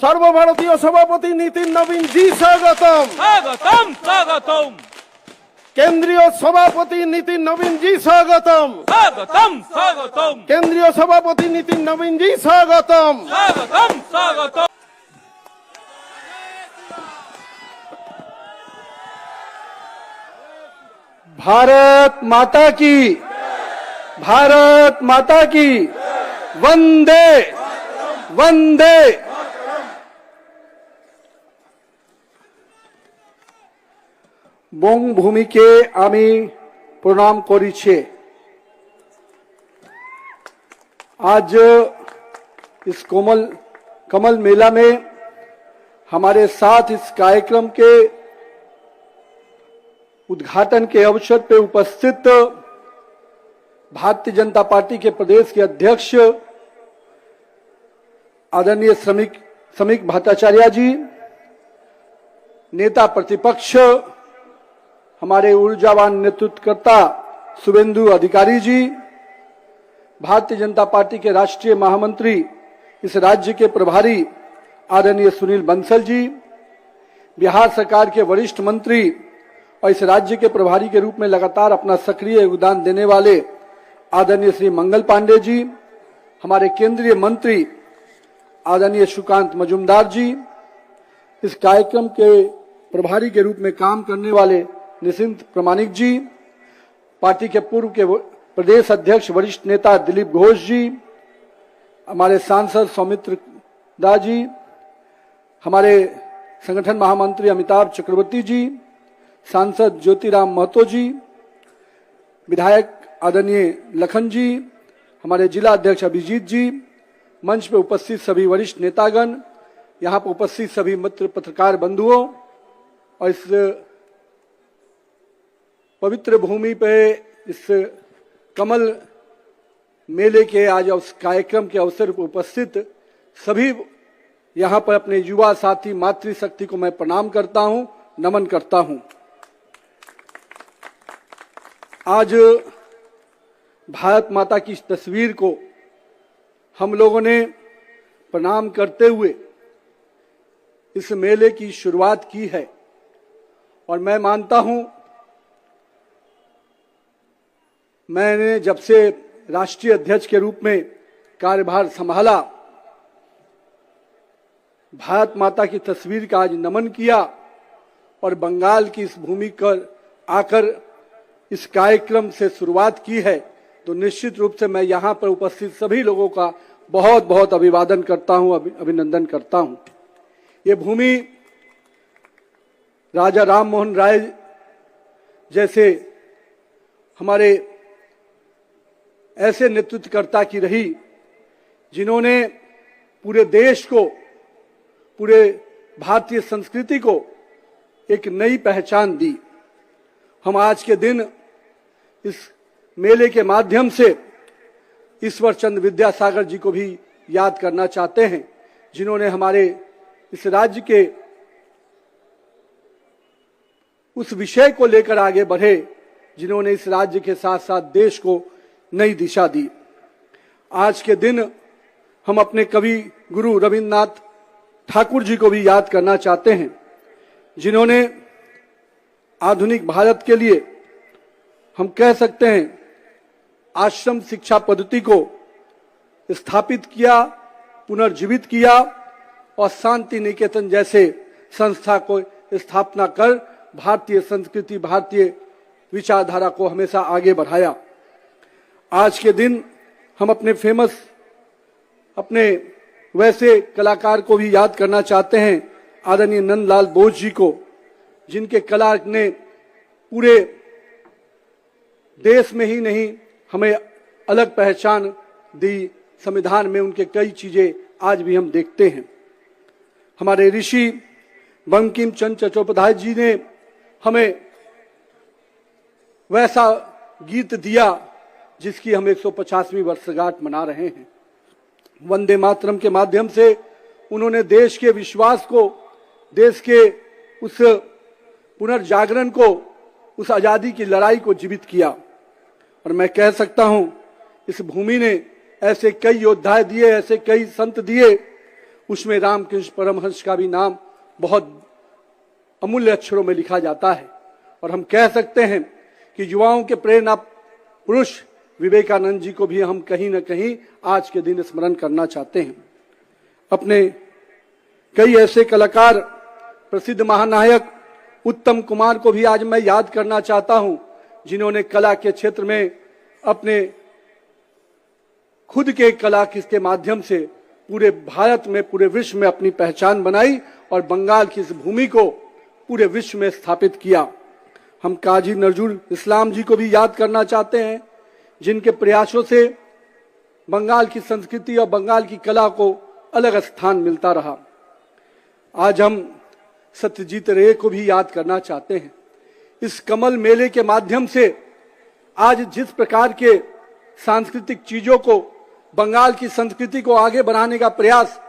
সর্বভারতীয় সভাপতি নীতিন নবীন জি স্বাগতম। স্বাগতম স্বাগতম কেন্দ্রীয় সভাপতি নীতিন নবীন জি স্বাগতম। স্বাগতম স্বাগতম কেন্দ্রীয় সভাপতি নীতিন নবীন জি স্বাগতম। স্বাগতম স্বাগতম। भारत माता की, भारत माता की, वंदे वंदे। বঙ্গভূমিকে আমি প্রণাম করিছে। आज इस कमल मेला में हमारे साथ इस कार्यक्रम के उद्घाटन के अवसर पर उपस्थित भारतीय जनता पार्टी के प्रदेश के अध्यक्ष आदरणीय श्रमिक भट्टाचार्य जी, नेता प्रतिपक्ष हमारे ऊर्जावान नेतृत्वकर्ता शुभेंदु अधिकारी जी, भारतीय जनता पार्टी के राष्ट्रीय महामंत्री इस राज्य के प्रभारी आदरणीय सुनील बंसल जी, बिहार सरकार के वरिष्ठ मंत्री और इस राज्य के प्रभारी के रूप में लगातार अपना सक्रिय योगदान देने वाले आदरणीय श्री मंगल पांडे जी, हमारे केंद्रीय मंत्री आदरणीय सुकांत मजुमदार जी, इस कार्यक्रम के प्रभारी के रूप में काम करने वाले निशिंत प्रमाणिक जी, पार्टी के पूर्व के प्रदेश अध्यक्ष वरिष्ठ नेता दिलीप घोष जी, हमारे सांसद सौमित्र दास जी, हमारे संगठन महामंत्री अमिताभ चक्रवर्ती जी, सांसद ज्योतिराम महतो जी, विधायक आदरणीय लखन जी, हमारे जिला अध्यक्ष अभिजीत जी, मंच पर उपस्थित सभी वरिष्ठ नेतागण, यहाँ पर उपस्थित सभी मित्र पत्रकार बंधुओं और इस पवित्र भूमि पे इस कमल मेले के आज उस कार्यक्रम के अवसर पर उपस्थित सभी यहाँ पर अपने युवा साथी मातृशक्ति को मैं प्रणाम करता हूँ, नमन करता हूँ। आज भारत माता की इस तस्वीर को हम लोगों ने प्रणाम करते हुए इस मेले की शुरुआत की है और मैं मानता हूं, मैंने जब से राष्ट्रीय अध्यक्ष के रूप में कार्यभार संभाला, भारत माता की तस्वीर का आज नमन किया और बंगाल की इस भूमि पर आकर इस कार्यक्रम से शुरुआत की है, तो निश्चित रूप से मैं यहाँ पर उपस्थित सभी लोगों का बहुत बहुत अभिवादन करता हूँ, अभिनंदन करता हूँ। ये भूमि राजा राम मोहन राय जैसे हमारे ऐसे नेतृत्वकर्ता की रही जिन्होंने पूरे देश को, पूरे भारतीय संस्कृति को एक नई पहचान दी। हम आज के दिन इस मेले के माध्यम से ईश्वर चंद्र विद्यासागर जी को भी याद करना चाहते हैं, जिन्होंने हमारे इस राज्य के उस विषय को लेकर आगे बढ़े, जिन्होंने इस राज्य के साथ साथ देश को नई दिशा दी। आज के दिन हम अपने कवि गुरु रविन्द्रनाथ ठाकुर जी को भी याद करना चाहते हैं, जिन्होंने आधुनिक भारत के लिए हम कह सकते हैं आश्रम शिक्षा पद्धति को स्थापित किया, पुनर्जीवित किया और शांति निकेतन जैसे संस्था को स्थापना कर भारतीय संस्कृति, भारतीय विचारधारा को हमेशा आगे बढ़ाया। आज के दिन हम अपने वैसे कलाकार को भी याद करना चाहते हैं, आदरणीय नंदलाल बोस जी को, जिनके कला ने पूरे देश में ही नहीं हमें अलग पहचान दी। संविधान में उनके कई चीजें आज भी हम देखते हैं। हमारे ऋषि बंकिम चंद्र चट्टोपाध्याय जी ने हमें वैसा गीत दिया जिसकी हम 150वीं वर्षगांठ मना रहे हैं। वंदे मातरम के माध्यम से उन्होंने देश के विश्वास को, देश के उस पुनर्जागरण को, उस आजादी की लड़ाई को जीवित किया। और मैं कह सकता हूं इस भूमि ने ऐसे कई योद्धा दिए, ऐसे कई संत दिए उसमें रामकृष्ण परमहंस का भी नाम बहुत अमूल्य अक्षरों में लिखा जाता है। और हम कह सकते हैं कि युवाओं के प्रेरणा पुरुष विवेकानंद जी को भी हम कहीं न कहीं आज के दिन स्मरण करना चाहते हैं। अपने कई ऐसे कलाकार, प्रसिद्ध महानायक उत्तम कुमार को भी आज मैं याद करना चाहता हूं, जिन्होंने कला के क्षेत्र में अपने खुद के कला के माध्यम से पूरे भारत में, पूरे विश्व में अपनी पहचान बनाई और बंगाल की इस भूमि को पूरे विश्व में स्थापित किया। हम काजी नजरुल इस्लाम जी को भी याद करना चाहते हैं, जिनके प्रयासों से बंगाल की संस्कृति और बंगाल की कला को अलग स्थान मिलता रहा। आज हम सत्यजीत रे को भी याद करना चाहते हैं। इस कमल मेले के माध्यम से आज जिस प्रकार के सांस्कृतिक चीजों को, बंगाल की संस्कृति को आगे बढ़ाने का प्रयास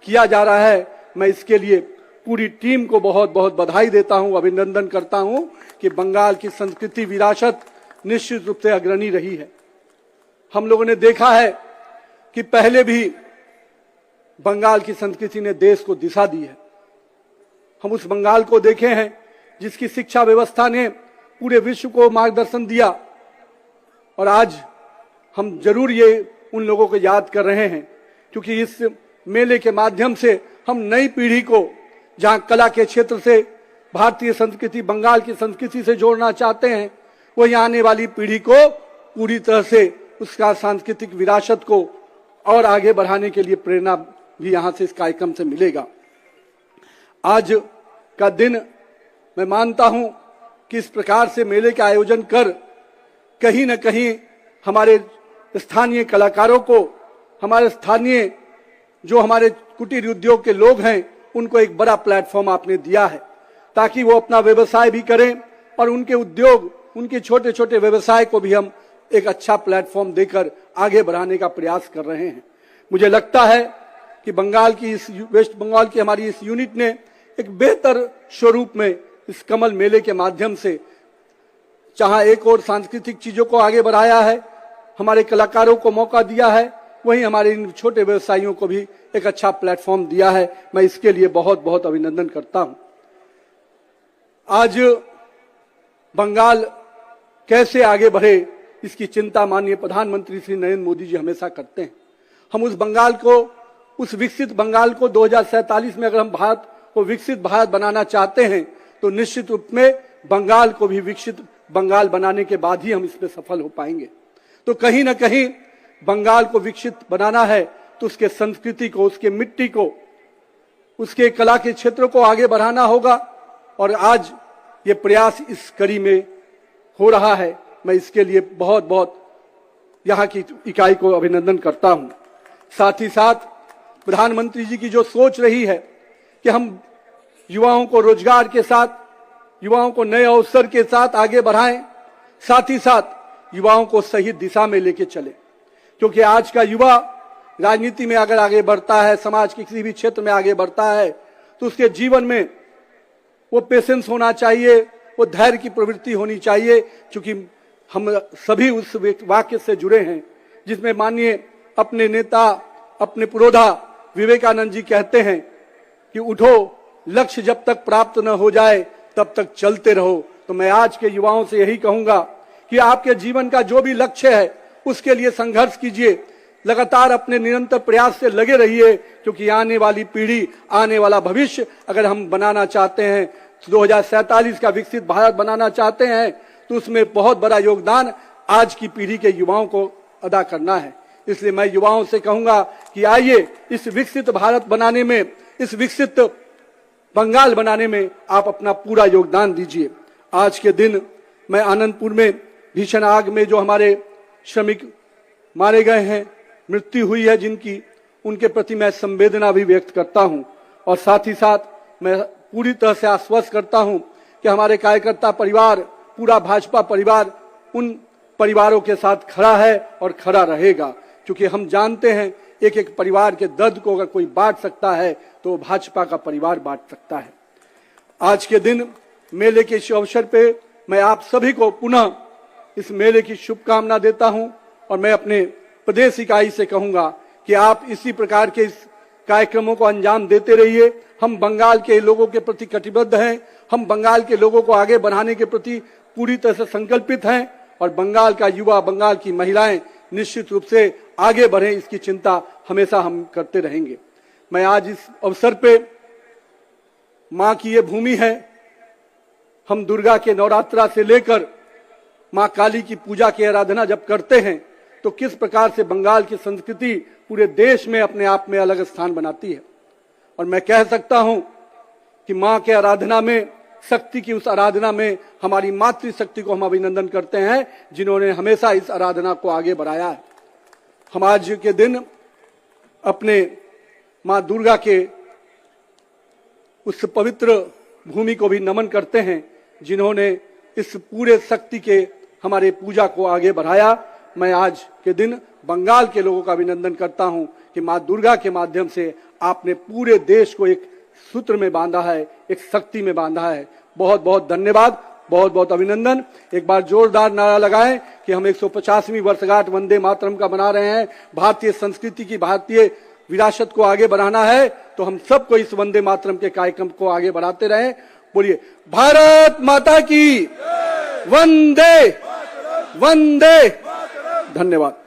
किया जा रहा है, मैं इसके लिए पूरी टीम को बहुत बहुत बधाई देता हूं, अभिनंदन करता हूं कि बंगाल की संस्कृति विरासत निश्चित रूप से अग्रणी रही है। हम लोगों ने देखा है कि पहले भी बंगाल की संस्कृति ने देश को दिशा दी है। हम उस बंगाल को देखे हैं जिसकी शिक्षा व्यवस्था ने पूरे विश्व को मार्गदर्शन दिया। और आज हम जरूर ये उन लोगों को याद कर रहे हैं, क्योंकि इस मेले के माध्यम से हम नई पीढ़ी को, जहां कला के क्षेत्र से भारतीय संस्कृति, बंगाल की संस्कृति से जोड़ना चाहते हैं, वही आने वाली पीढ़ी को पूरी तरह से उसका सांस्कृतिक विरासत को और आगे बढ़ाने के लिए प्रेरणा भी यहां से, इस कार्यक्रम से मिलेगा। आज का दिन मैं मानता हूं कि इस प्रकार से मेले का आयोजन कर कहीं न कहीं हमारे स्थानीय कलाकारों को, हमारे स्थानीय जो हमारे कुटीर उद्योग के लोग हैं, उनको एक बड़ा प्लेटफॉर्म आपने दिया है, ताकि वो अपना व्यवसाय भी करें और उनके उद्योग, उनके छोटे छोटे व्यवसाय को भी हम एक अच्छा प्लेटफॉर्म देकर आगे बढ़ाने का प्रयास कर रहे हैं। मुझे लगता है कि बंगाल की इस वेस्ट बंगाल की हमारी इस यूनिट ने एक बेहतर स्वरूप में इस कमल मेले के माध्यम से, जहां एक और सांस्कृतिक चीजों को आगे बढ़ाया है, हमारे कलाकारों को मौका दिया है, वहीं हमारे इन छोटे व्यवसायियों को भी एक अच्छा प्लेटफॉर्म दिया है। मैं इसके लिए बहुत बहुत अभिनंदन करता हूं। आज बंगाल कैसे आगे बढ़े, इसकी चिंता माननीय प्रधानमंत्री श्री नरेंद्र मोदी जी हमेशा करते हैं। हम उस बंगाल को, उस विकसित बंगाल को 2047 में अगर हम भारत को विकसित भारत बनाना चाहते हैं, तो निश्चित रूप में बंगाल को भी विकसित बंगाल बनाने के बाद ही हम इसमें सफल हो पाएंगे। तो कहीं ना कहीं बंगाल को विकसित बनाना है तो उसके संस्कृति को, उसके मिट्टी को, उसके कला के क्षेत्रों को आगे बढ़ाना होगा। और आज ये प्रयास इस कड़ी में हो रहा है। मैं इसके लिए बहुत बहुत यहाँ की इकाई को अभिनंदन करता हूँ। साथ ही साथ प्रधानमंत्री जी की जो सोच रही है कि हम युवाओं को रोजगार के साथ, युवाओं को नए अवसर के साथ आगे बढ़ाएं, साथ ही साथ युवाओं को सही दिशा में लेके चले, क्योंकि आज का युवा राजनीति में अगर आगे बढ़ता है, समाज के किसी भी क्षेत्र में आगे बढ़ता है, तो उसके जीवन में वो पेशेंस होना चाहिए, वो धैर्य की प्रवृत्ति होनी चाहिए। क्योंकि हम सभी उस वाक्य से जुड़े हैं जिसमें माननीय अपने नेता, अपने पुरोधा विवेकानंद जी कहते हैं कि उठो, लक्ष्य जब तक प्राप्त न हो जाए तब तक चलते रहो। तो मैं आज के युवाओं से यही कहूंगा कि आपके जीवन का जो भी लक्ष्य है उसके लिए संघर्ष कीजिए, लगातार अपने निरंतर प्रयास से लगे रहिए, क्योंकि आने वाली पीढ़ी, आने वाला भविष्य अगर हम बनाना चाहते हैं, 2047 का विकसित भारत बनाना चाहते हैं, तो उसमें बहुत बड़ा योगदान आज की पीढ़ी के युवाओं को अदा करना है। इसलिए मैं युवाओं से कहूंगा कि आइए इस विकसित भारत बनाने में, इस विकसित बंगाल बनाने में आप अपना पूरा योगदान दीजिए। आज के दिन मैं आनंदपुर में भीषण आग में जो हमारे श्रमिक मारे गए हैं, मृत्यु हुई है जिनकी, उनके प्रति मैं संवेदना भी व्यक्त करता हूं। और साथ ही साथ मैं पूरी तरह से आश्वस्त करता हूं कि हमारे कार्यकर्ता परिवार, पूरा भाजपा परिवार उन परिवारों के साथ खड़ा है और खड़ा रहेगा, क्योंकि हम जानते हैं एक एक परिवार के दर्द को अगर कोई बांट सकता है तो भाजपा का परिवार बांट सकता है। आज के दिन मेले के इस अवसर पे मैं आप सभी को पुनः इस मेले की शुभकामना देता हूं और मैं अपने प्रदेश इकाई से कहूंगा कि आप इसी प्रकार के इस कार्यक्रमों को अंजाम देते रहिए। हम बंगाल के लोगों के प्रति कटिबद्ध हैं, हम बंगाल के लोगों को आगे बढ़ाने के प्रति पूरी तरह से संकल्पित हैं और बंगाल का युवा, बंगाल की महिलाएं निश्चित रूप से आगे बढ़े, इसकी चिंता हमेशा हम करते रहेंगे। मैं आज इस अवसर पे, मां की ये भूमि है, हम दुर्गा के नवरात्रा से लेकर मां काली की पूजा की आराधना जब करते हैं तो किस प्रकार से बंगाल की संस्कृति पूरे देश में अपने आप में अलग स्थान बनाती है। और मैं कह सकता हूं कि मां के आराधना में, शक्ति की उस आराधना में हमारी मातृशक्ति को हम अभिनंदन करते हैं, जिन्होंने हमेशा इस आराधना को आगे बढ़ाया है। हम आज के दिन अपने मां दुर्गा के उस पवित्र भूमि को भी नमन करते हैं, जिन्होंने इस पूरे शक्ति के हमारे पूजा को आगे बढ़ाया। मैं आज के दिन बंगाल के लोगों का अभिनंदन करता हूं कि मां दुर्गा के माध्यम से आपने पूरे देश को एक सूत्र में बांधा है, एक शक्ति में बांधा है। बहुत बहुत धन्यवाद, बहुत बहुत अभिनंदन। एक बार जोरदार नारा लगाएं कि हम 150वीं वर्षगांठ वंदे मातरम का मना रहे हैं। भारतीय संस्कृति की, भारतीय विरासत को आगे बढ़ाना है तो हम सबको इस वंदे मातरम के कार्यक्रम को आगे बढ़ाते रहें। बोलिए भारत माता की वंदे वंदे। धन्यवाद।